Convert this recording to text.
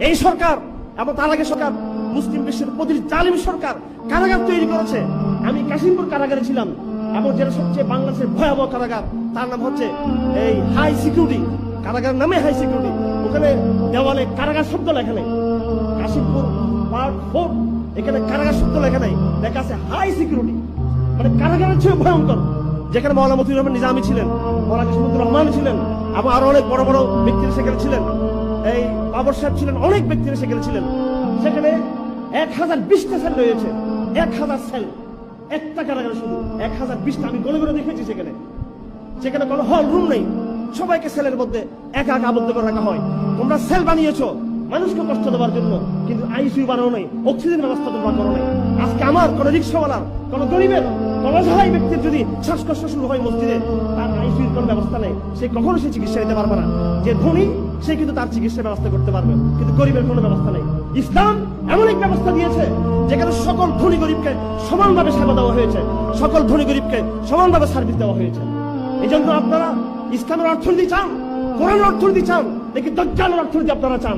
এই সরকার এবং তার আগে সরকার মুসলিম বিশ্বের প্রতি জালিম সরকার কারাগার তৈরি করেছে। আমি কাশিমপুর কারাগারে ছিলাম এবং যেটা সবচেয়ে বাংলাদেশের ভয়াবহ কারাগার, তার নাম হচ্ছে এই হাই সিকিউরিটি কারাগার, নামে হাই সিকিউরিটি। ওখানে দেওয়ালে কারাগার শব্দ লেখা নেই। কাশিমপুর পার্ট 4 এখানে কারাগার শব্দ লেখা নেই, লেখা আছে হাই সিকিউরিটি, মানে কারাগারের চেয়ে ভয়ঙ্কর। যেখানে মওলানা মতিউর রহমান নিজামী ছিলেন, মওলানা কিসমতুর রহমান ছিলেন এবং আরো অনেক বড় বড় ব্যক্তিরা সেখানে ছিলেন, এই বাবর সাহেব ছিলেন, অনেক ব্যক্তিরা সেখানে ছিলেন। সেখানে 1020টা সেল রয়েছে, 1000 সেল একটা কারাগারে, শুধু 1020টা। আমি গনে গনে দেখেছি সেখানে। সেখানে কোনো হল রুম নেই, সবাইকে সেলের মধ্যে একা একা আবদ্ধ করে রাখা হয়। তোমরা সেল বানিয়েছো মানুষকে কষ্ট দেওয়ার জন্য, কিন্তু আইসিইউ বানানো নেই, অক্সিজেন ব্যবস্থা তোমরা করো নাই। আজকে আমার কোন রিক্সাওয়ালার, কোন গরিবের, কোন অসহায় ব্যক্তির যদি শ্বাসকষ্ট শুরু হয় মসজিদে, তার আইসিইউর কোনো ব্যবস্থা নেই, সে কখনো সে চিকিৎসা নিতে পারবে না। যে ধনী সে কিন্তু তার চিকিৎসার ব্যবস্থা করতে পারবে, কিন্তু গরিবের কোনো ব্যবস্থা নেই। ইসলাম এমন এক ব্যবস্থা দিয়েছে যেখানে সকল ধনী গরিবকে সমানভাবে সেবা দেওয়া হয়েছে, সকল ধনী গরিবকে সমানভাবে সার্ভিস দেওয়া হয়েছে। এই জন্য আপনারা ইসলামের অর্থনীতি চান, কোরআনের অর্থনীতি চান, নাকি দাজ্জালের অর্থনীতি আপনারা চান?